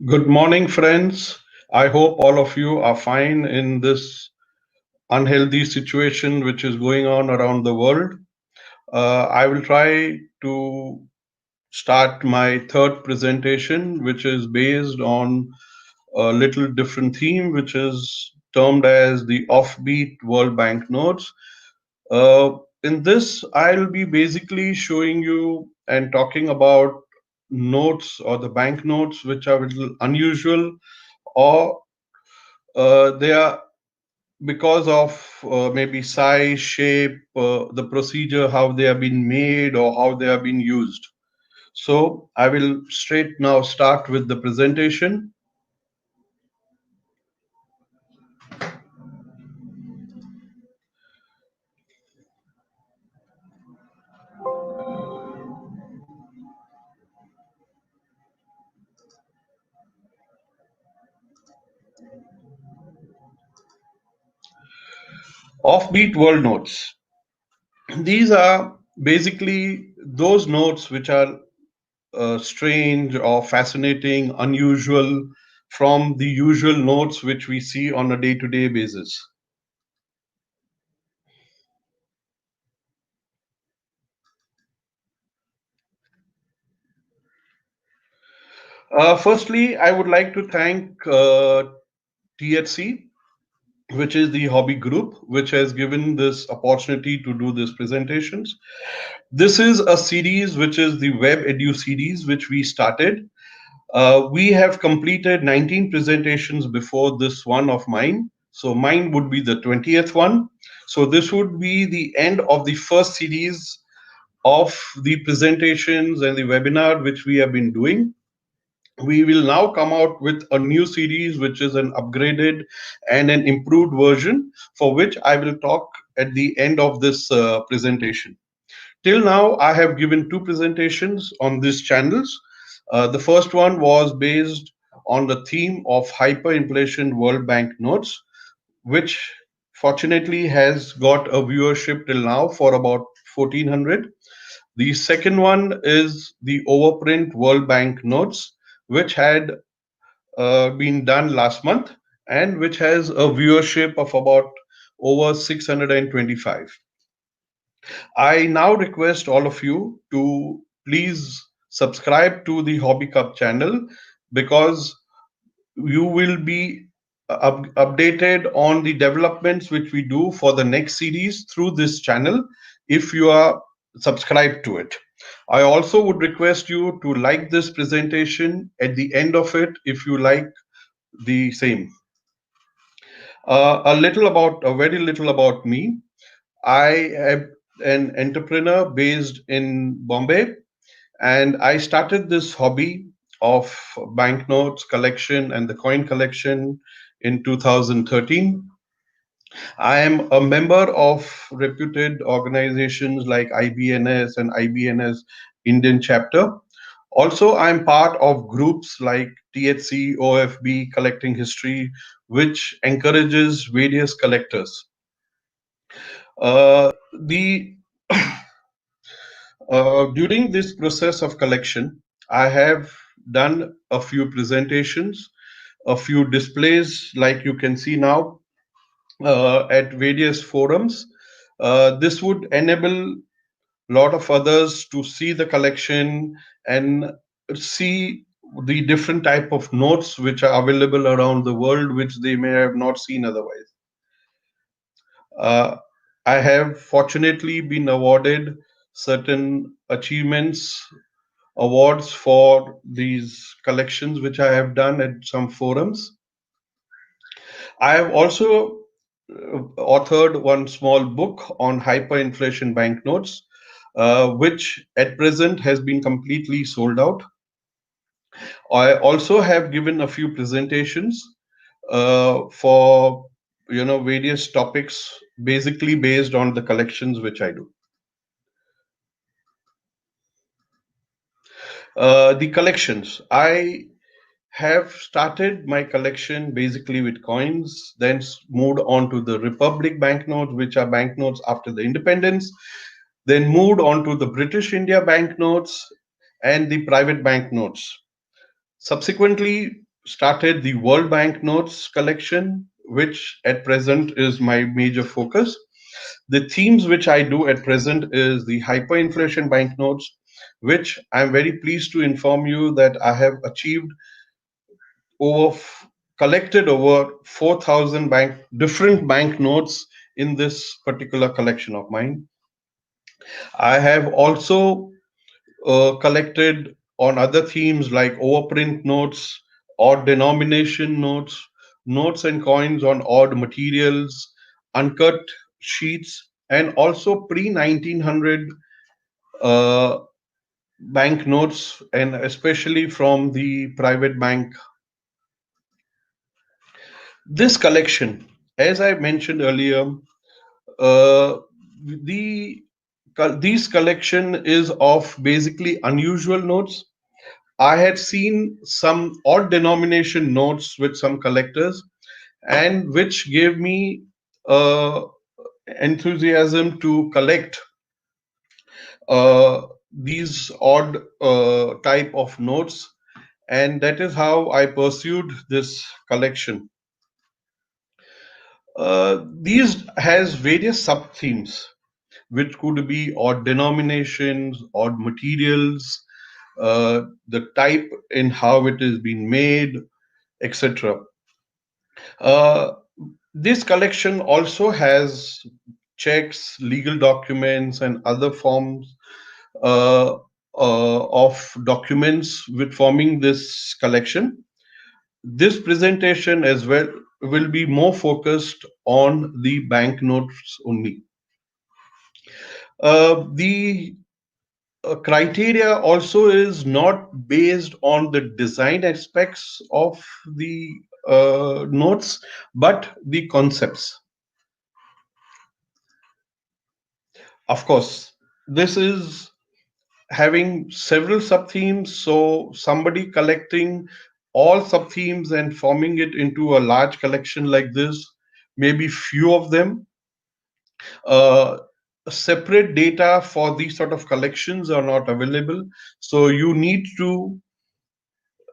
Good morning, friends. I hope all of you are fine in this unhealthy situation which is going on around the world. I will try to start my third presentation, which is based on a little different theme, which is termed as the Offbeat World Banknotes. In this, I'll be basically showing you and talking about notes or the banknotes which are a little unusual or they are because of maybe size, shape, the procedure, how they have been made or how they have been used. So I will straight now start with the presentation. Offbeat world notes. These are basically those notes which are strange or fascinating, unusual from the usual notes which we see on a day-to-day basis. Firstly, I would like to thank THC, which is the hobby group, which has given this opportunity to do these presentations. This is a series which is the WebEdu series, which we started. We have completed 19 presentations before this one of mine. So mine would be the 20th one. So this would be the end of the first series of the presentations and the webinar which we have been doing. We will now come out with a new series, which is an upgraded and an improved version, for which I will talk at the end of this presentation. Till now, I have given two presentations on these channels. The first one was based on the theme of hyperinflation World Bank notes, which fortunately has got a viewership till now for about 1400. The second one is the overprint World Bank notes, which had been done last month and which has a viewership of about over 625. I now request all of you to please subscribe to the Hobby Cup channel because you will be updated on the developments which we do for the next series through this channel if you are subscribed to it. I also would request you to like this presentation at the end of it if you like the same. A very little about me. I am an entrepreneur based in Bombay, and I started this hobby of banknotes collection and the coin collection in 2013. I am a member of reputed organizations like IBNS and IBNS Indian chapter. Also, I'm part of groups like THC OFB Collecting History, which encourages various collectors. The During this process of collection, I have done a few presentations, a few displays, like you can see now at various forums. This would enable a lot of others to see the collection and see the different type of notes which are available around the world, which they may have not seen otherwise. Uh, I have fortunately been awarded certain achievements, awards for these collections which I have done at some forums. I have also authored one small book on hyperinflation banknotes, which at present has been completely sold out. I also have given a few presentations for various topics, basically based on the collections which I do. The collections. I have started my collection basically with coins, then moved on to the Republic banknotes, which are banknotes after the independence, then moved on to the British India banknotes and the private banknotes. Subsequently, started the World Banknotes collection, which at present is my major focus. The themes which I do at present is the hyperinflation banknotes, which I'm very pleased to inform you that I have achieved over collected over 4,000 different banknotes in this particular collection of mine. I have also collected on other themes like overprint notes, odd denomination notes, notes and coins on odd materials, uncut sheets, and also pre 1900 uh, bank notes, and especially from the private bank. This collection, as I mentioned earlier, uh, the these collection is of basically unusual notes. I had seen some odd denomination notes with some collectors, and which gave me uh, enthusiasm to collect these odd type of notes, and that is how I pursued this collection. These has various sub themes, which could be odd denominations, odd materials, the type in how it is being made, etc. Uh, this collection also has checks, legal documents, and other forms of documents with forming this collection. This presentation as well will be more focused on the banknotes only. The criteria also is not based on the design aspects of the notes, but the concepts. Of course, this is having several sub themes, so somebody collecting all sub themes and forming it into a large collection like this, maybe few of them. Uh, Separate data for these sort of collections are not available, so you need to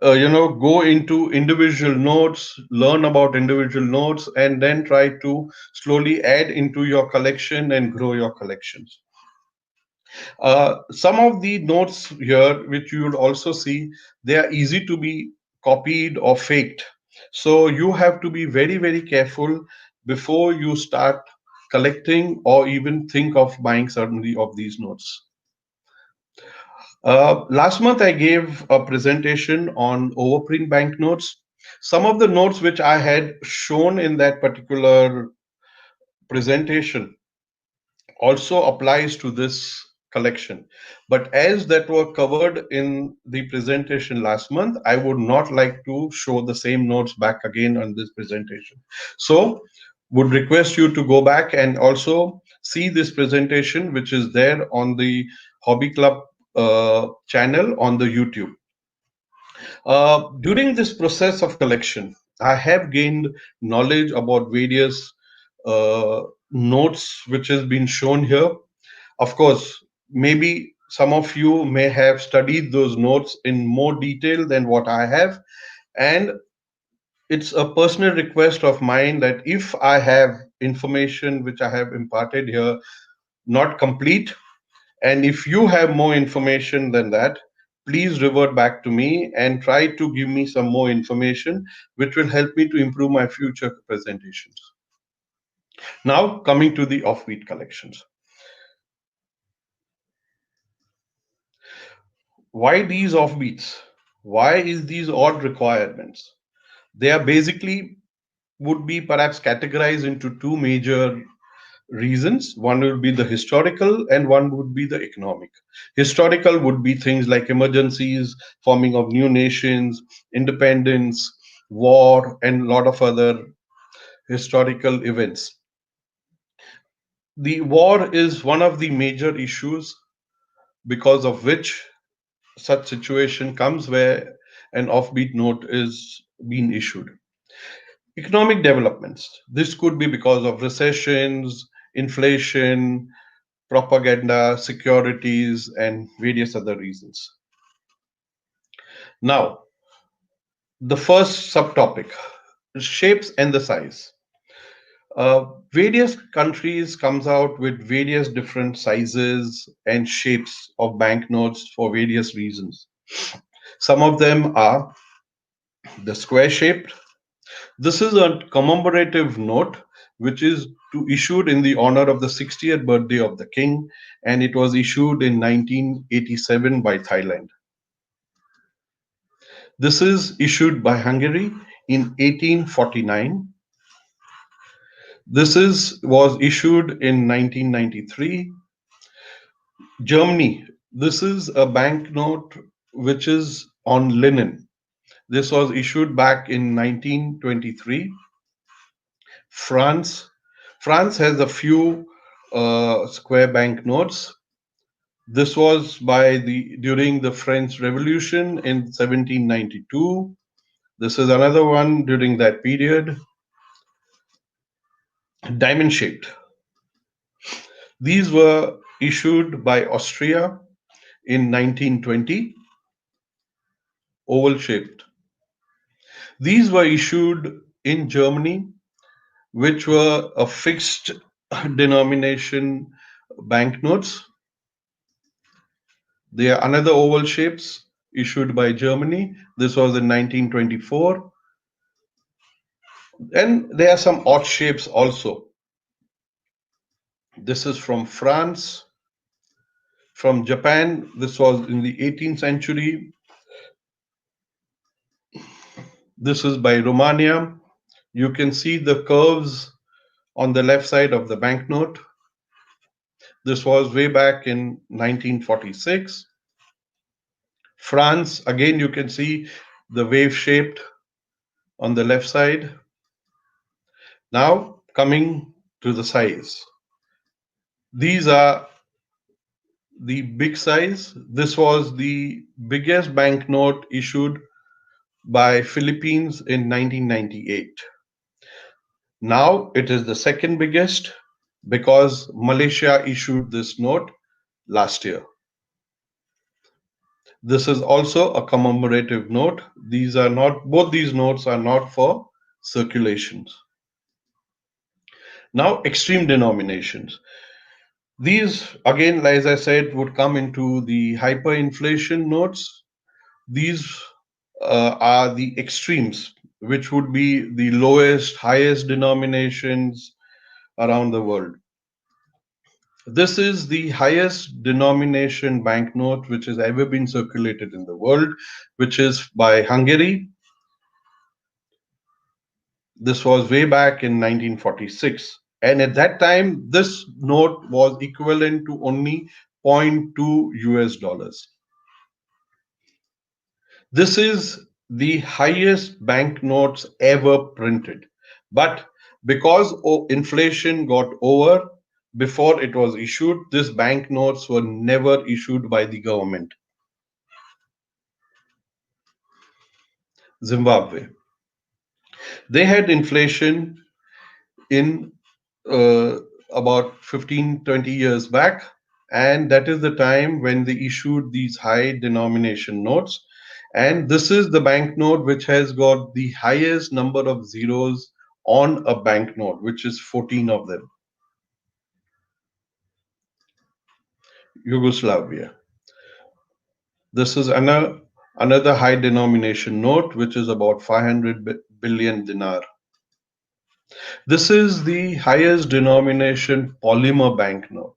go into individual notes, learn about individual notes, and then try to slowly add into your collection and grow your collections. Some of the notes here, which you will also see, they are easy to be copied or faked. So you have to be very, very careful before you start collecting or even think of buying certainly of these notes. Last month, I gave a presentation on overprint banknotes. Some of the notes which I had shown in that particular presentation also applies to this collection. But as that were covered in the presentation last month, I would not like to show the same notes back again on this presentation. So would request you to go back and also see this presentation, which is there on the Hobby Club channel on the YouTube. During this process of collection, I have gained knowledge about various notes which has been shown here. Of course, maybe some of you may have studied those notes in more detail than what I have, and it's a personal request of mine that if I have information which I have imparted here not complete, and if you have more information than that, please revert back to me and try to give me some more information, which will help me to improve my future presentations. Now, coming to the offbeat collections. Why these offbeats? Why is these odd requirements? They are basically would be perhaps categorized into two major reasons. One would be the historical and one would be the economic. Historical would be things like emergencies, forming of new nations, independence, war, and a lot of other historical events. The war is one of the major issues because of which such situation comes where an offbeat note is being issued. Economic developments. This could be because of recessions, inflation, propaganda, securities, and various other reasons. Now, The first subtopic, shapes and the size. Various countries comes out with various different sizes and shapes of banknotes for various reasons. Some of them are the square shaped. This is a commemorative note which is issued in the honor of the 60th birthday of the king, and it was issued in 1987 by Thailand. This is issued by Hungary in 1849. This is was issued in 1993. Germany. This is a banknote which is on linen. This was issued back in 1923. France. France has a few square banknotes. This was by the during the French Revolution in 1792. This is another one during that period. Diamond shaped. These were issued by Austria in 1920. Oval shaped. These were issued in Germany, which were a fixed denomination banknotes. They are another oval shapes issued by Germany. This was in 1924. And there are some odd shapes also. This is from France. From Japan, this was in the 18th century. This is by Romania. You can see the curves on the left side of the banknote. This was way back in 1946. France, again, you can see the wave shaped on the left side. Now, coming to the size. These are the big size. This was the biggest banknote issued by Philippines in 1998. Now it is the second biggest because Malaysia issued this note last year. This is also a commemorative note. These are not, both these notes are not for circulations. Now, extreme denominations. These, again, as I said, would come into the hyperinflation notes. These are the extremes, which would be the lowest, highest denominations around the world. This is the highest denomination banknote which has ever been circulated in the world, which is by Hungary. This was way back in 1946. And at that time, this note was equivalent to only zero point 0.2 US dollars. This is the highest banknotes ever printed. But because inflation got over before it was issued, these banknotes were never issued by the government. Zimbabwe. They had inflation in about 15, 20 years back, and that is the time when they issued these high denomination notes. And this is the banknote which has got the highest number of zeros on a banknote, which is 14 of them. Yugoslavia. This is another high denomination note, which is about 500 billion dinar. This is the highest denomination polymer banknote,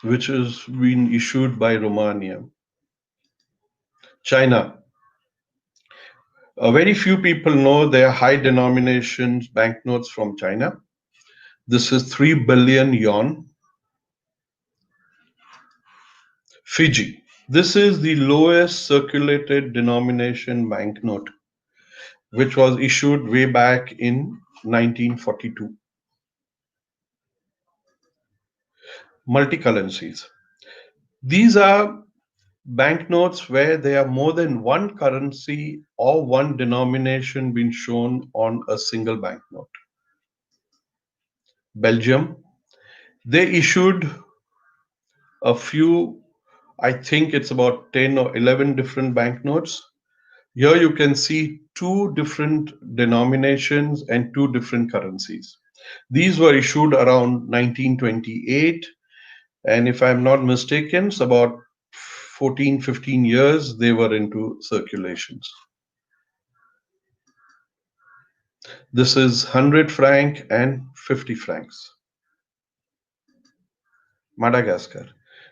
which has been issued by Romania. China. Very few people know their high denominations banknotes from China. This is 3 billion yuan. Fiji. This is the lowest circulated denomination banknote, which was issued way back in 1942. Multi-currencies. These are banknotes where there are more than one currency or one denomination being shown on a single banknote. Belgium, they issued a few, I think it's about 10 or 11 different banknotes. Here you can see two different denominations and two different currencies. These were issued around 1928, and if I'm not mistaken, it's about 14, 15 years they were into circulations. This is 100 franc and 50 francs. Madagascar.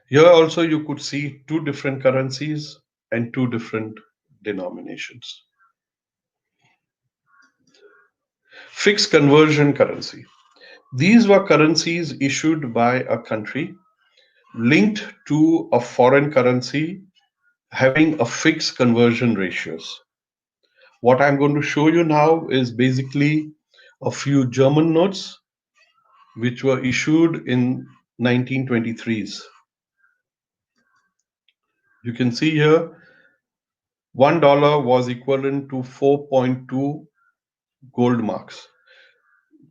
Here also you could see two different currencies and two different denominations. Fixed conversion currency. These were currencies issued by a country linked to a foreign currency having a fixed conversion ratios. What I'm going to show you now is basically a few German notes which were issued in 1923s. You can see here $1 was equivalent to 4.2 gold marks.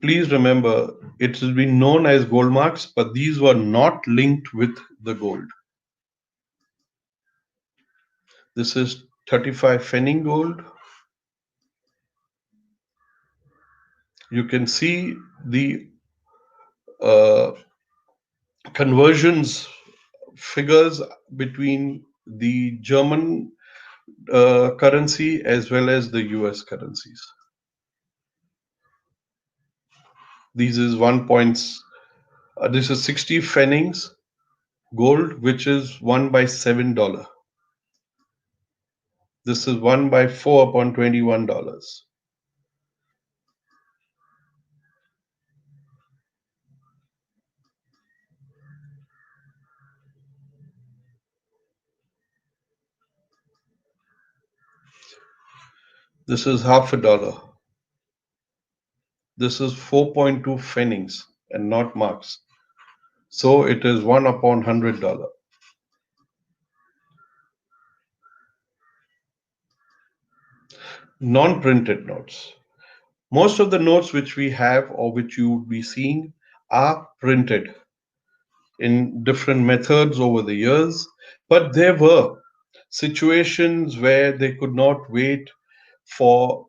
Please remember, it has been known as gold marks, but these were not linked with the gold. This is 35 Fenning gold. You can see the uh, conversions figures between the German currency as well as the US currencies. This is this is 60 Fennings gold, which is 1 by $7. This is 1 by 4 upon $21. This is half a dollar. This is 4.2 Fennings and not marks. So it is 1 upon $100. Non-printed notes. Most of the notes which we have or which you would be seeing are printed in different methods over the years, but there were situations where they could not wait for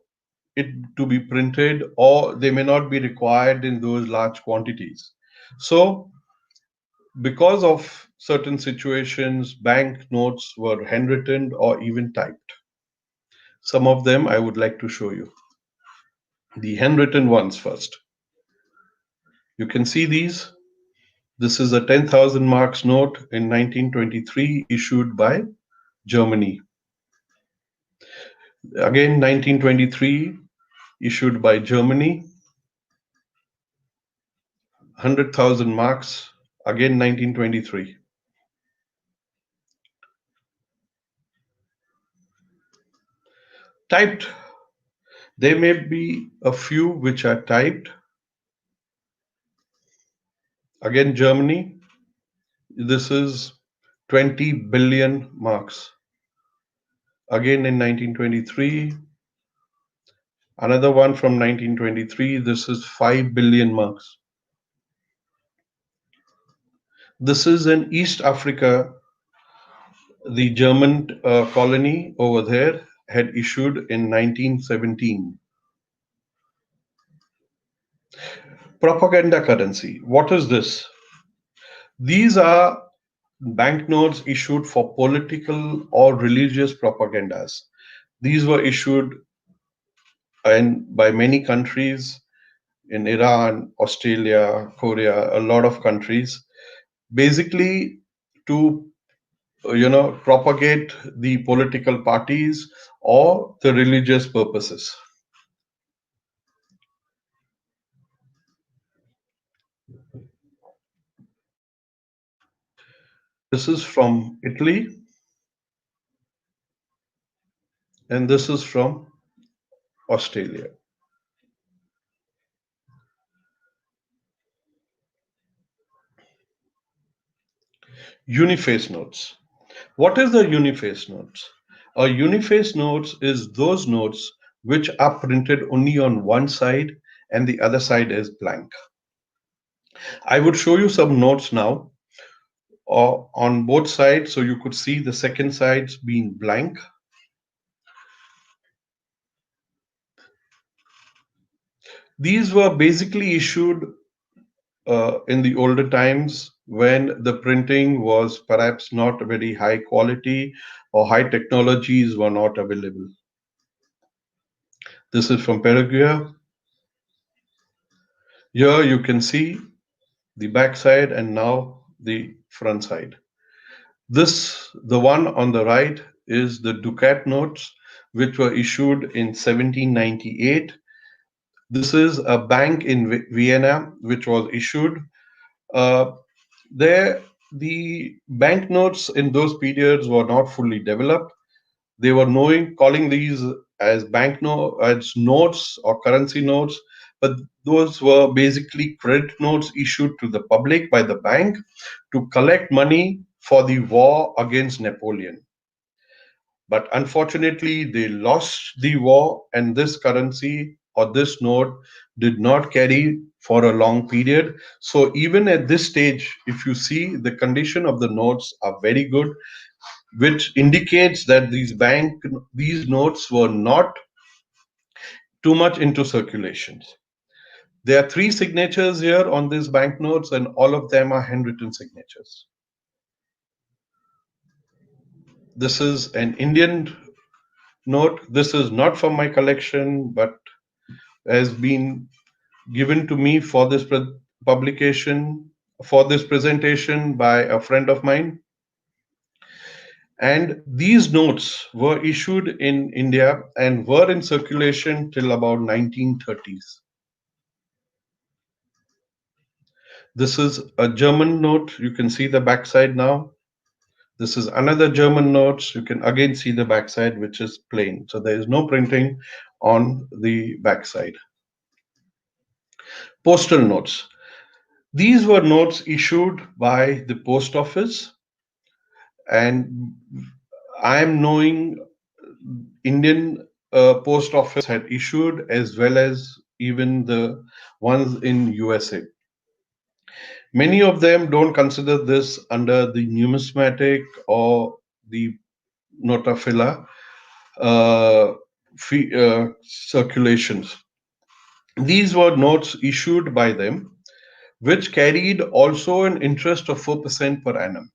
it to be printed, or they may not be required in those large quantities. So, because of certain situations, bank notes were handwritten or even typed. Some of them I would like to show you. The handwritten ones first. You can see these. This is a 10,000 marks note in 1923 issued by Germany. Again, 1923 issued by Germany. 100,000 marks, again 1923. Typed. There may be a few which are typed. Again, Germany. This is 20 billion marks. Again in 1923. Another one from 1923. This is 5 billion marks. This is in East Africa. The German colony over there had issued in 1917. Propaganda currency. What is this? These are banknotes issued for political or religious propagandas. These were issued by many countries in Iran, Australia, Korea, a lot of countries, basically to propagate the political parties or the religious purposes. This is from Italy, and this is from Australia. Uniface notes. What is the uniface notes? A uniface notes is those notes which are printed only on one side and the other side is blank. I would show you some notes now on both sides so you could see the second sides being blank. These were basically issued in the older times when the printing was perhaps not very high quality or high technologies were not available. This is from Paraguay. Here you can see the back side and now the front side. This, the one on the right, is the Ducat notes, which were issued in 1798. This is a bank in Vienna, which was issued. Uh, there, the banknotes in those periods were not fully developed. They were calling these as as notes or currency notes, but those were basically credit notes issued to the public by the bank to collect money for the war against Napoleon. But unfortunately, they lost the war, and this currency or this note did not carry for a long period. So, even at this stage, if you see the condition of the notes are very good, which indicates that these notes were not too much into circulations. There are three signatures here on these banknotes, and all of them are handwritten signatures. This is an Indian note. This is not from my collection, but has been given to me for this publication, for this presentation by a friend of mine. And these notes were issued in India and were in circulation till about 1930s. This is a German note. You can see the backside now. This is another German note. You can again see the backside, which is plain. So there is no printing on the backside. Postal notes. These were notes issued by the post office, and I am knowing Indian post office had issued as well as even the ones in USA. Many of them don't consider this under the numismatic or the notaphylla circulations. These were notes issued by them, which carried also an interest of 4% per annum.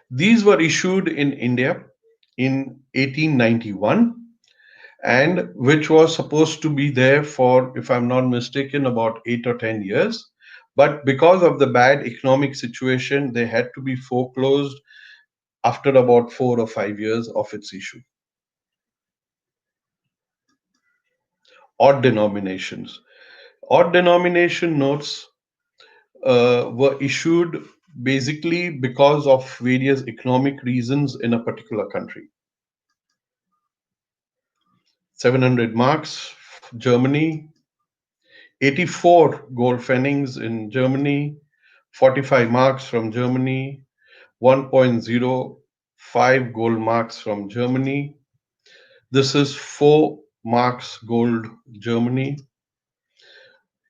These were issued in India in 1891 and which was supposed to be there for, if I'm not mistaken, about 8 or 10 years. But because of the bad economic situation, they had to be foreclosed after about 4 or 5 years of its issue. Odd denominations. Odd denomination notes were issued basically because of various economic reasons in a particular country. 700 marks, Germany, 84 gold pfennigs in Germany, 45 marks from Germany, 1.05 gold marks from Germany. This is 4 marks gold Germany.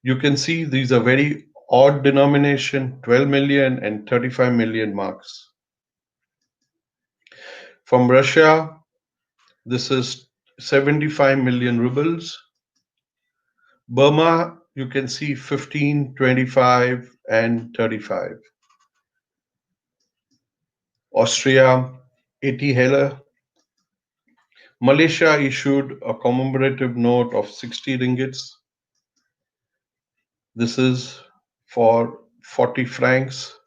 You can see these are very odd denomination, 12 million and 35 million marks. From Russia, this is 75 million rubles. Burma, you can see 15, 25 and 35. Austria, 80 heller. Malaysia issued a commemorative note of 60 ringgits. This is for 40 francs.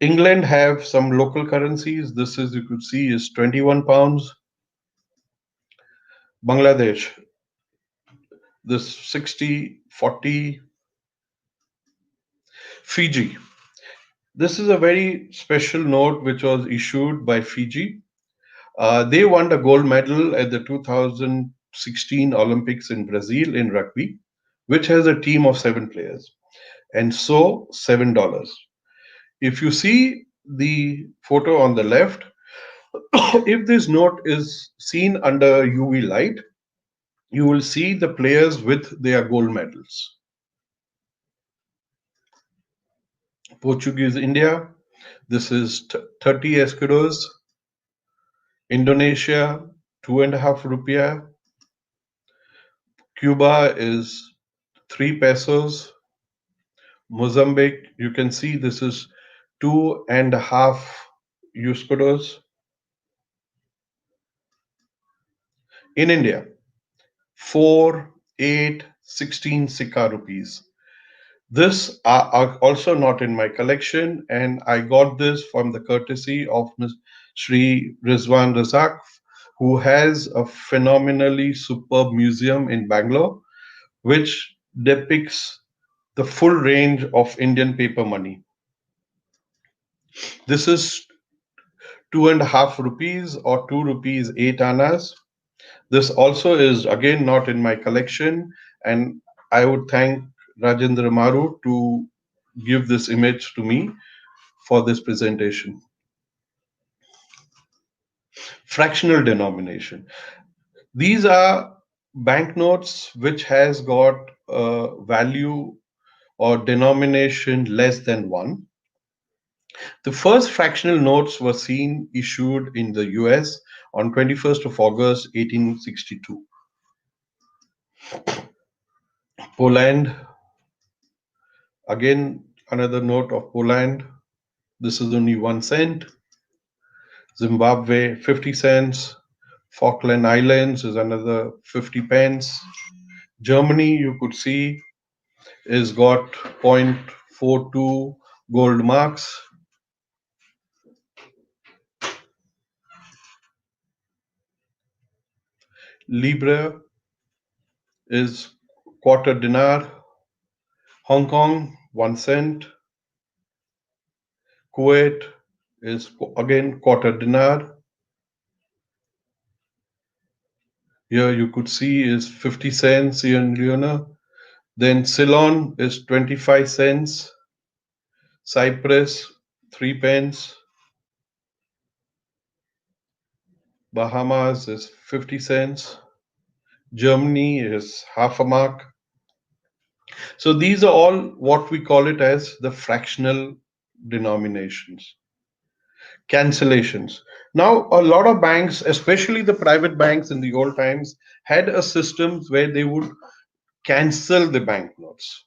England have some local currencies. This is, you could see, is 21 pounds. Bangladesh, this 60, 40. Fiji. This is a very special note which was issued by Fiji. They won a gold medal at the 2016 Olympics in Brazil in rugby, which has a team of 7 players. And so $7. If you see the photo on the left, if this note is seen under UV light, you will see the players with their gold medals. Portuguese India, this is 30 escudos. Indonesia, 2.5 rupiah. Cuba is 3 pesos. Mozambique, you can see this is 2.5 euskodos. In India, 4, 8, 16 Sikka rupees. This are also not in my collection, and I got this from the courtesy of Ms. Sri Rizwan Razak, who has a phenomenally superb museum in Bangalore, which depicts the full range of Indian paper money. This is 2.5 rupees or 2 rupees 8 annas. This also is again not in my collection, and I would thank Rajendra Maru to give this image to me for this presentation. Fractional denomination. These are banknotes which has got a value or denomination less than 1. The first fractional notes were seen issued in the US on 21st of August 1862. Poland, again another note of Poland. This is only 1 cent. Zimbabwe 50 cents. Falkland Islands is another 50 pence. Germany, you could see, is got 0.42 gold marks. Libra is quarter dinar. Hong Kong 1 cent. Kuwait is again quarter dinar. Here you could see is 50 cents Sierra Leone. Then Ceylon is 25 cents. Cyprus 3 pence. Bahamas is 50 cents. Germany is half a mark. So these are all what we call it as the fractional denominations. Cancellations. Now, a lot of banks, especially the private banks in the old times, had a system where they would cancel the banknotes.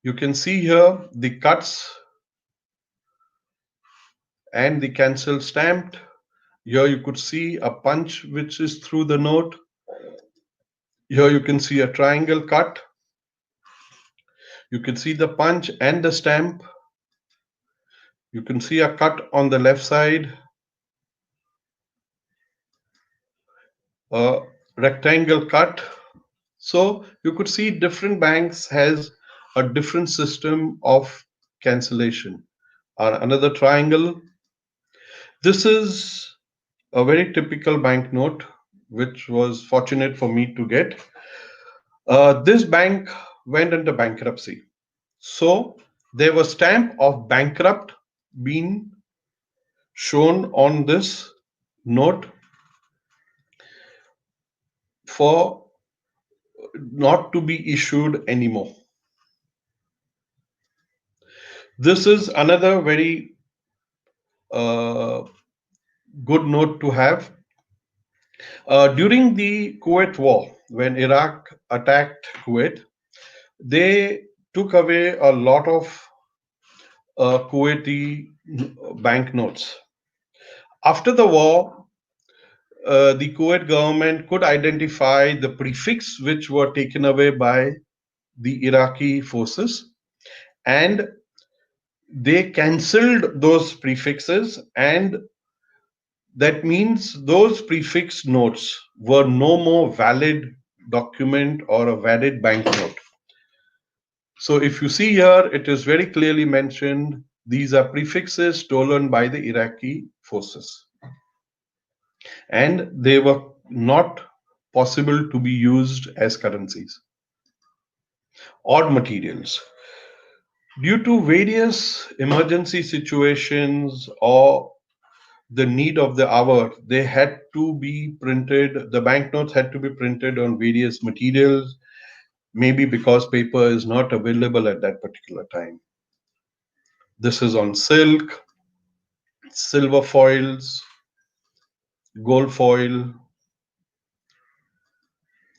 You can see here the cuts and the cancel stamped. Here you could see a punch which is through the note. Here you can see a triangle cut. You can see the punch and the stamp. You can see a cut on the left side, a rectangle cut. So you could see different banks has a different system of cancellation. Another triangle. This is a very typical banknote, which was fortunate for me to get. This bank went into bankruptcy. So there was stamp of bankrupt being shown on this note for not to be issued anymore. This is another very uh, good note to have. During the Kuwait War, when Iraq attacked Kuwait, they took away a lot of Kuwaiti banknotes. After the war, the Kuwait government could identify the prefix which were taken away by the Iraqi forces, and they cancelled those prefixes, and that means those prefix notes were no more valid document or a valid banknote. So if you see here, it is very clearly mentioned these are prefixes stolen by the Iraqi forces, and they were not possible to be used as currencies. Odd materials. Due to various emergency situations or the need of the hour, they had to be printed, the banknotes had to be printed on various materials, maybe because paper is not available at that particular time. This is on silk, silver foils, gold foil,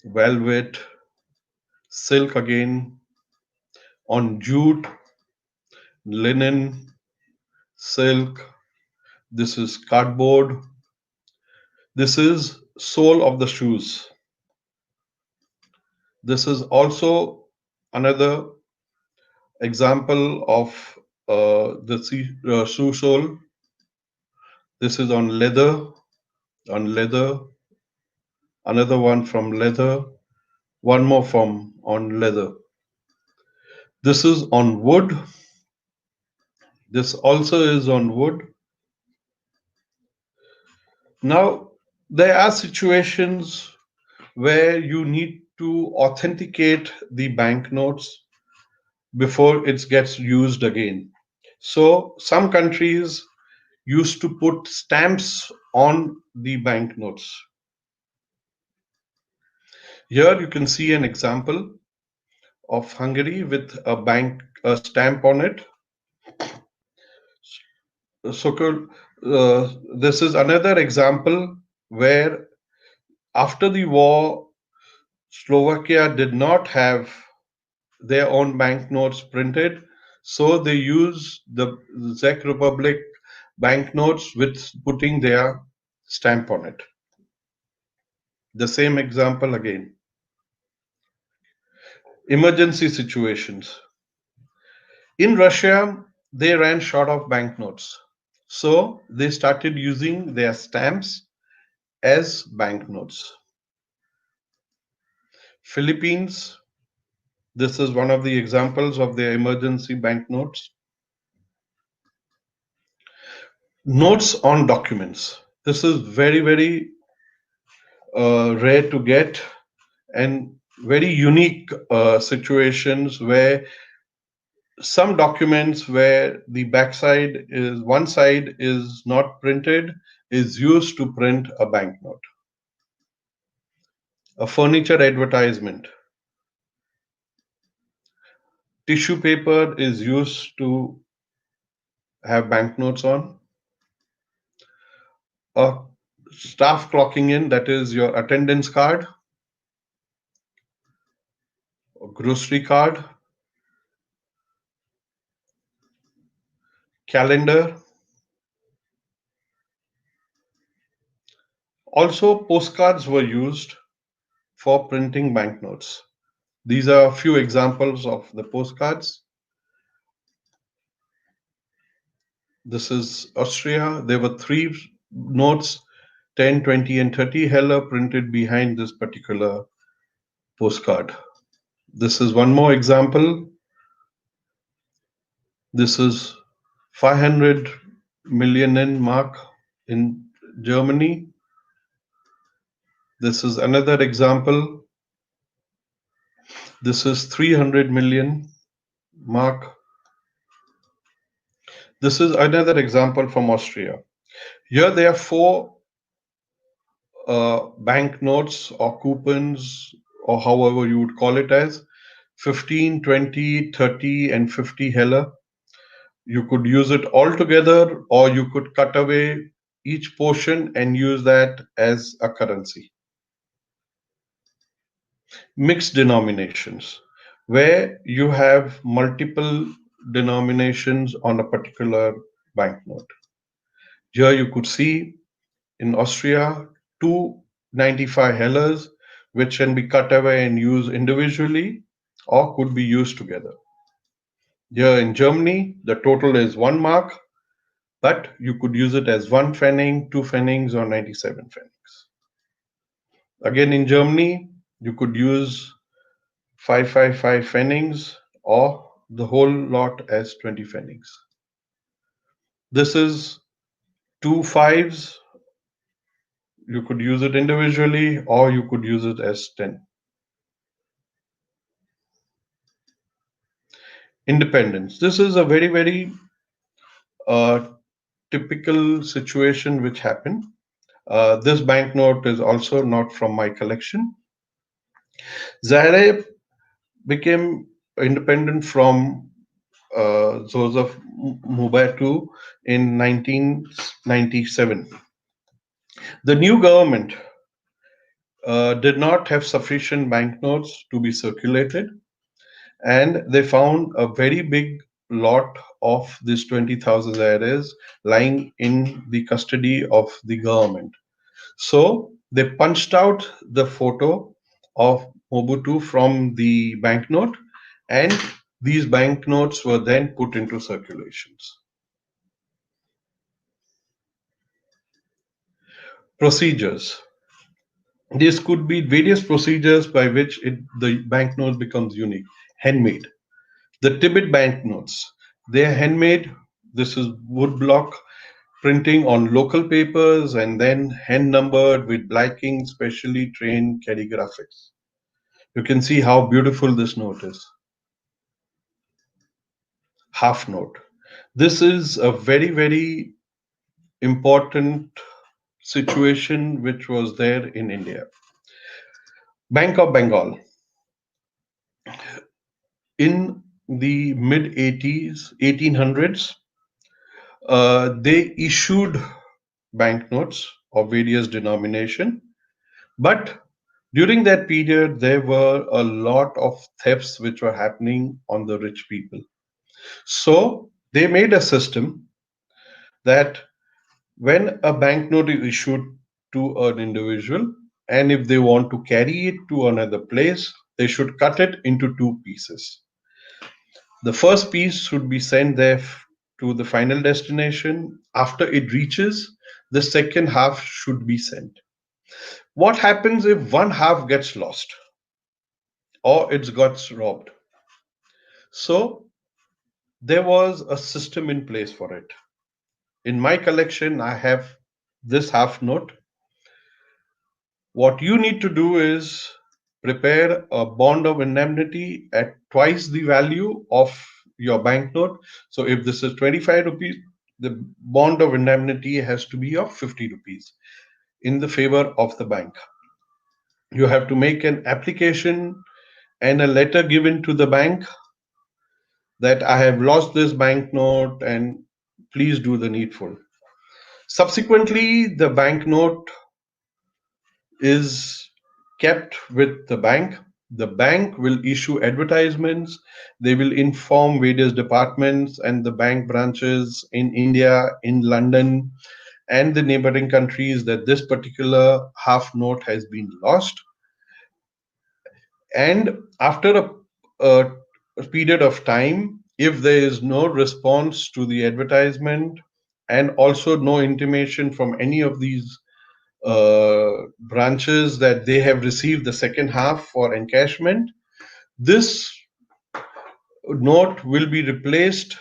velvet, silk again, on jute, linen, silk. This is cardboard. This is sole of the shoes. This is also another example of the shoe sole. This is on leather, another one from leather, one more from on leather. This is on wood. This also is on wood. Now, there are situations where you need to authenticate the banknotes before it gets used again. So, some countries used to put stamps on the banknotes. Here you can see an example of Hungary with a stamp on it. So, this is another example where after the war, Slovakia did not have their own banknotes printed, so they used the Czech Republic banknotes with putting their stamp on it. The same example again. Emergency situations. In Russia, they ran short of banknotes, so they started using their stamps as banknotes. Philippines, this is one of the examples of their emergency banknotes. Notes on documents. This is very rare to get and very unique situations where some documents where the backside is one side is not printed is used to print a banknote. A furniture advertisement. Tissue paper is used to have banknotes on. A staff clocking in, that is your attendance card, a grocery card, calendar. Also, postcards were used for printing banknotes. These are a few examples of the postcards. This is Austria. There were three notes, 10, 20, and 30 heller printed behind this particular postcard. This is one more example. This is 500 million mark in Germany. This is another example. This is 300 million mark. This is another example from Austria. Here there are four banknotes or coupons, or however you would call it as 15, 20, 30, and 50 heller. You could use it all together, or you could cut away each portion and use that as a currency. Mixed denominations, where you have multiple denominations on a particular banknote. Here you could see in Austria 295 hellers, which can be cut away and used individually or could be used together. Here in Germany, the total is 1 mark, but you could use it as 1 pfennig, 2 pfennigs, or 97 pfennigs. Again, in Germany, you could use 555 pfennigs or the whole lot as 20 pfennigs. This is 2 5s. You could use it individually or you could use it as 10. Independence. This is a very uh, typical situation which happened. This banknote is also not from my collection. Zaire became independent from Joseph Mobutu in 1997. The new government did not have sufficient banknotes to be circulated, and they found a very big lot of these 20,000 zaires lying in the custody of the government. So they punched out the photo of Mobutu from the banknote, and these banknotes were then put into circulations. Procedures. These could be various procedures by which the banknote becomes unique. Handmade. The Tibet banknotes, they are handmade. This is woodblock printing on local papers and then hand numbered with blacking, specially trained calligraphics. You can see how beautiful this note is. Half note. This is a very, very important situation which was there in India. Bank of Bengal. In the mid 80s, 1800s, they issued banknotes of various denomination, but during that period there were a lot of thefts which were happening on the rich people. So they made a system that when a banknote is issued to an individual, and if they want to carry it to another place, they should cut it into two pieces. The first piece should be sent there to the final destination. After it reaches, the second half should be sent. What happens if one half gets lost or it gets robbed? So there was a system in place for it. In my collection, I have this half note. What you need to do is prepare a bond of indemnity at twice the value of your banknote. So if this is 25 rupees, the bond of indemnity has to be of 50 rupees in the favor of the bank. You have to make an application and a letter given to the bank that I have lost this banknote and please do the needful. Subsequently, the banknote is kept with the bank. The bank will issue advertisements. They will inform various departments and the bank branches in India, in London, and the neighboring countries that this particular half note has been lost. And after a period of time, if there is no response to the advertisement and also no intimation from any of these branches that they have received the second half for encashment, this note will be replaced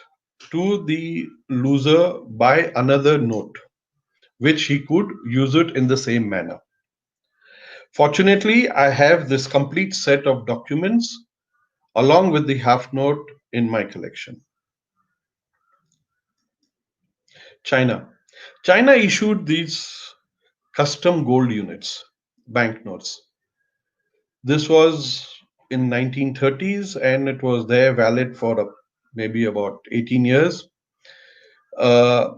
to the loser by another note, which he could use it in the same manner. Fortunately, I have this complete set of documents along with the half note in my collection. China. China issued these custom gold units, banknotes. This was in 1930s and it was there valid for maybe about 18 years. Uh,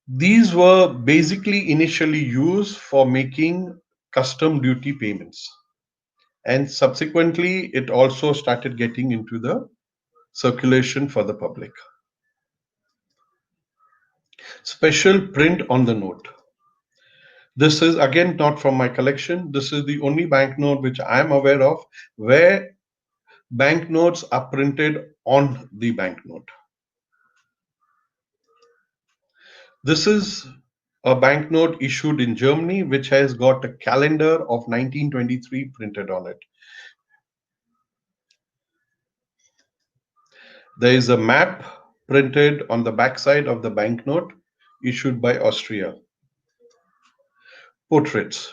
these were basically initially used for making custom duty payments. And subsequently, it also started getting into the circulation for the public. Special print on the note. This is again not from my collection. This is the only banknote which I am aware of where banknotes are printed on the banknote. This is a banknote issued in Germany which has got a calendar of 1923 printed on it. There is a map printed on the backside of the banknote issued by Austria. Portraits.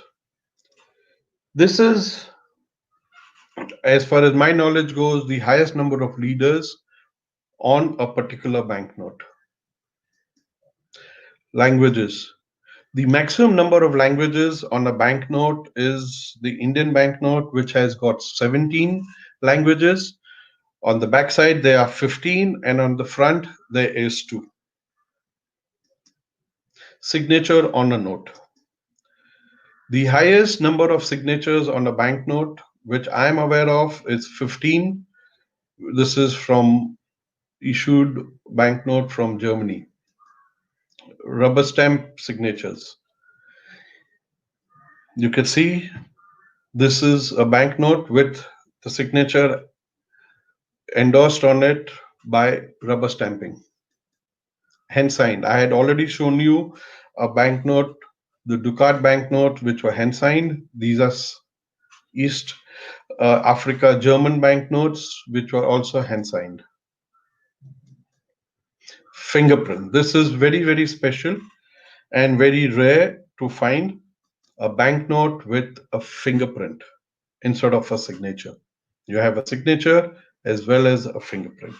This is, as far as my knowledge goes, the highest number of leaders on a particular banknote. Languages. The maximum number of languages on a banknote is the Indian banknote, which has got 17 languages. On the backside, there are 15, and on the front, there is 2. Signature on a note. The highest number of signatures on a banknote, which I am aware of, is 15. This is from issued banknote from Germany. Rubber stamp signatures. You can see this is a banknote with the signature endorsed on it by rubber stamping. Hand signed. I had already shown you a banknote, the Ducat banknote, which were hand signed. These are East Africa German banknotes, which were also hand signed. Fingerprint. This is very, very special and very rare to find a banknote with a fingerprint instead of a signature. You have a signature as well as a fingerprint.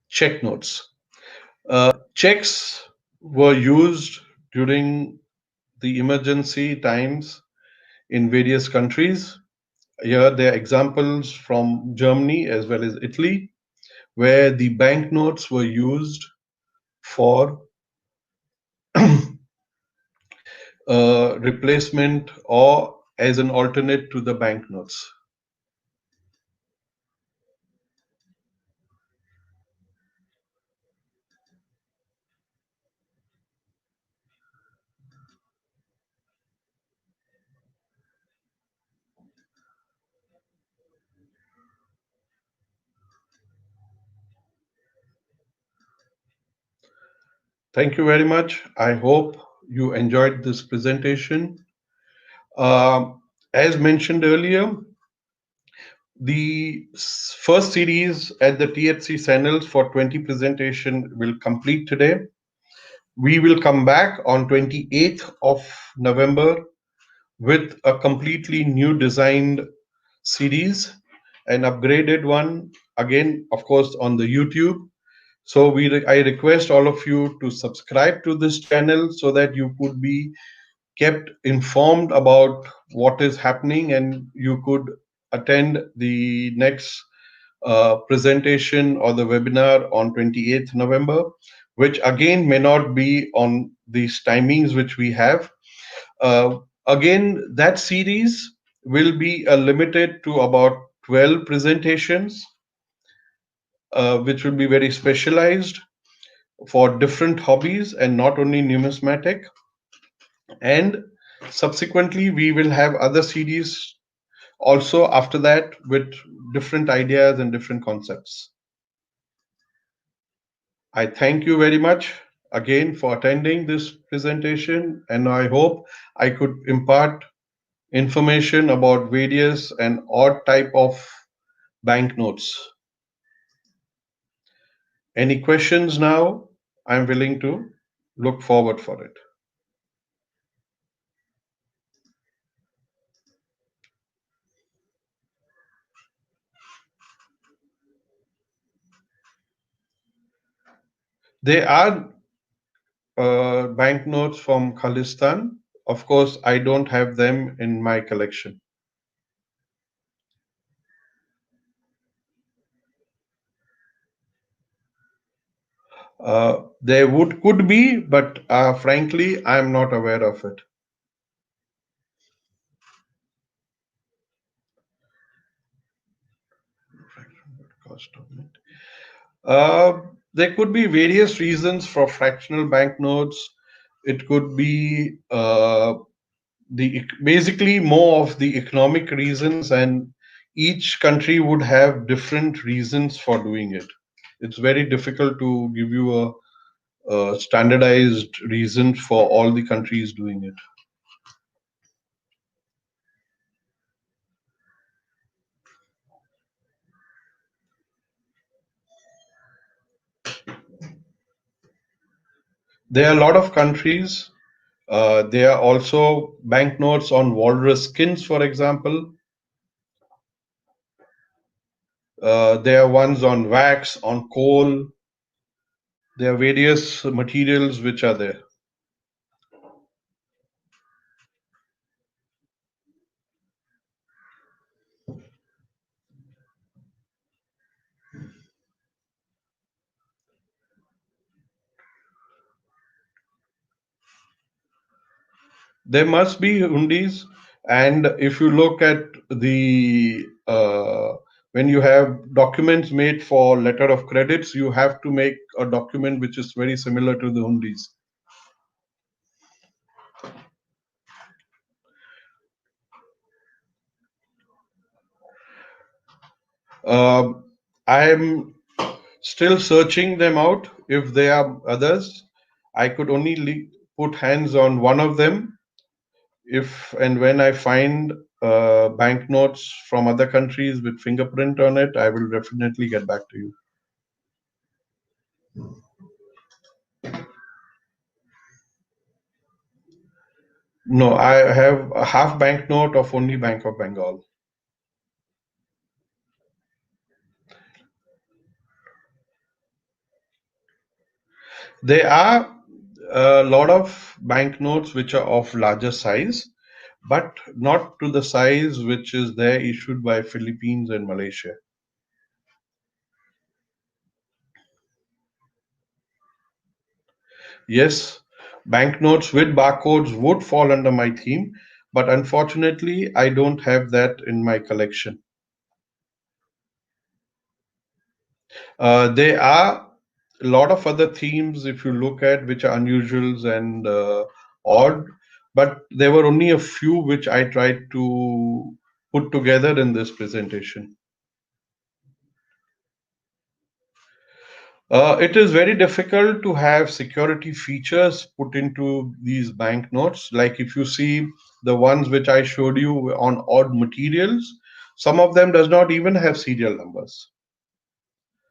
Check notes. Checks were used during the emergency times in various countries. Here, there are examples from Germany as well as Italy, where the banknotes were used for replacement or as an alternate to the banknotes. Thank you very much. I hope you enjoyed this presentation. As mentioned earlier, the first series at the THC channels for 20 presentation will complete today. We will come back on 28th of November with a completely new designed series, an upgraded one, again, of course, on the YouTube. So I request all of you to subscribe to this channel so that you could be kept informed about what is happening and you could attend the next presentation or the webinar on 28th November, which again may not be on these timings which we have. Again, that series will be limited to about 12 presentations, which will be very specialized for different hobbies and not only numismatic. And subsequently, we will have other series also after that with different ideas and different concepts. I thank you very much again for attending this presentation, and I hope I could impart information about various and odd type of banknotes. Any questions now? I'm willing to look forward for it. There are banknotes from Khalistan. Of course, I don't have them in my collection. There could be, but frankly, I'm not aware of it. Cost of it. There could be various reasons for fractional banknotes. It could be basically more of the economic reasons, and each country would have different reasons for doing it. It's very difficult to give you a standardized reason for all the countries doing it. There are a lot of countries. There are also banknotes on walrus skins, for example. There are ones on wax, on coal. There are various materials which are there. There must be hundis, and if you look at the when you have documents made for letter of credits, you have to make a document which is very similar to the hundis. Uh, I'm still searching them out. If there are others, I could only put hands on one of them. If and when I find banknotes from other countries with fingerprint on it, I will definitely get back to you. No, I have a half banknote of only Bank of Bengal. There are a lot of banknotes which are of larger size, but not to the size which is there issued by Philippines and Malaysia. Yes, banknotes with barcodes would fall under my theme, but unfortunately, I don't have that in my collection. There are a lot of other themes, if you look at, which are unusuals and odd, but there were only a few which I tried to put together in this presentation. It is very difficult to have security features put into these banknotes. Like if you see the ones which I showed you on odd materials, some of them does not even have serial numbers.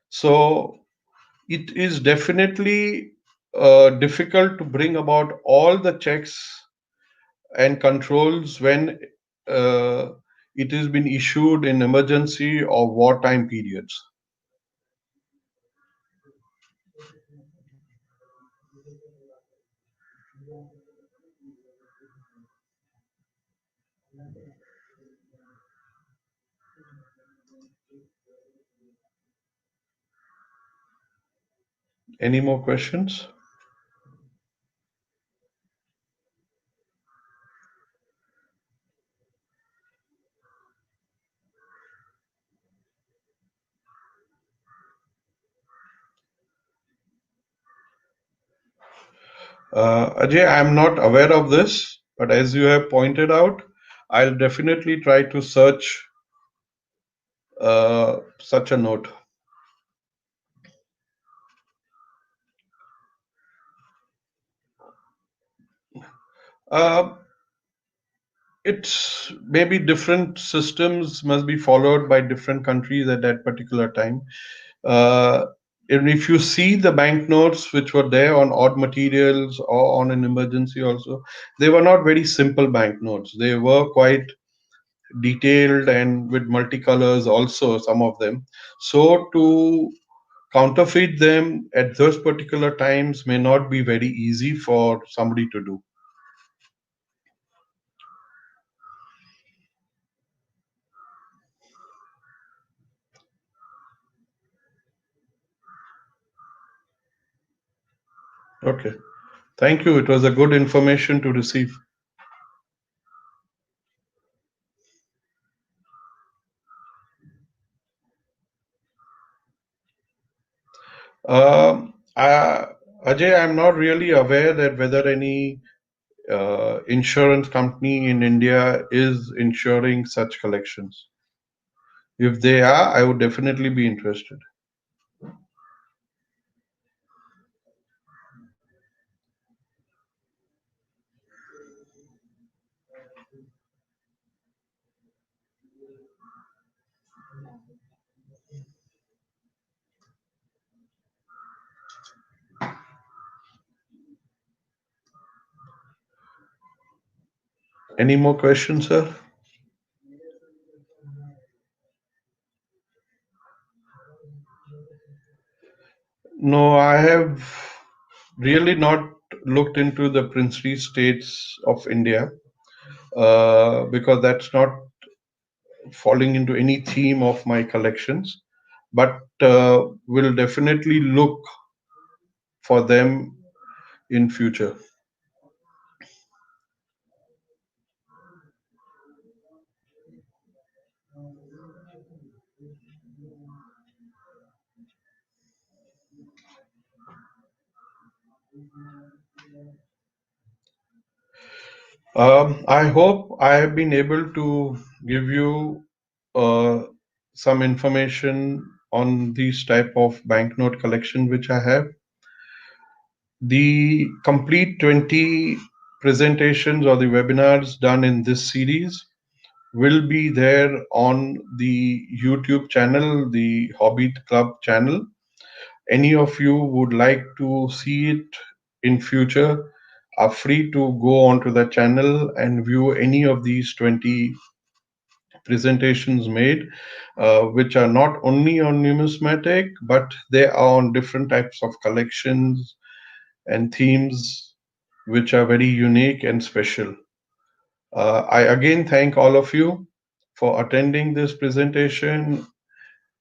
So it is definitely difficult to bring about all the checks and controls when uh, it has been issued in emergency or wartime periods. Any more questions? Ajay, I'm not aware of this, but as you have pointed out, I'll definitely try to search such a note. Uh, it's maybe different systems must be followed by different countries at that particular time. Uh, and if you see the banknotes which were there on odd materials or on an emergency also, they were not very simple banknotes. They were quite detailed and with multicolors also, some of them. So to counterfeit them at those particular times may not be very easy for somebody to do. Okay. Thank you. It was a good information to receive. Uh, Ajay, I'm not really aware that whether any insurance company in India is insuring such collections. If they are, I would definitely be interested. Any more questions, sir? No, I have really not looked into the princely states of India because that's not falling into any theme of my collections, but will definitely look for them in future. I hope I have been able to give you uh, some information on these type of banknote collection which I have. The complete 20 presentations or the webinars done in this series will be there on the YouTube channel, the Hobbit Club channel. Any of you would like to see it in future are free to go onto the channel and view any of these 20 presentations made, which are not only on numismatic, but they are on different types of collections and themes, which are very unique and special. I again thank all of you for attending this presentation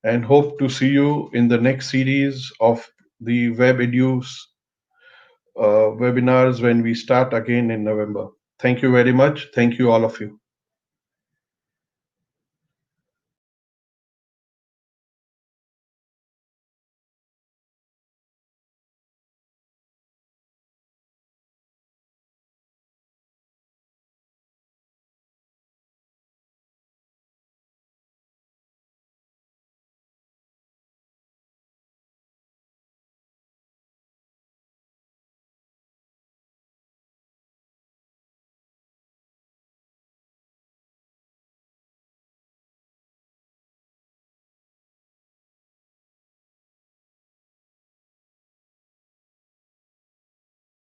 and hope to see you in the next series of the WebEdu webinars when we start again in November. Thank you very much. Thank you, all of you.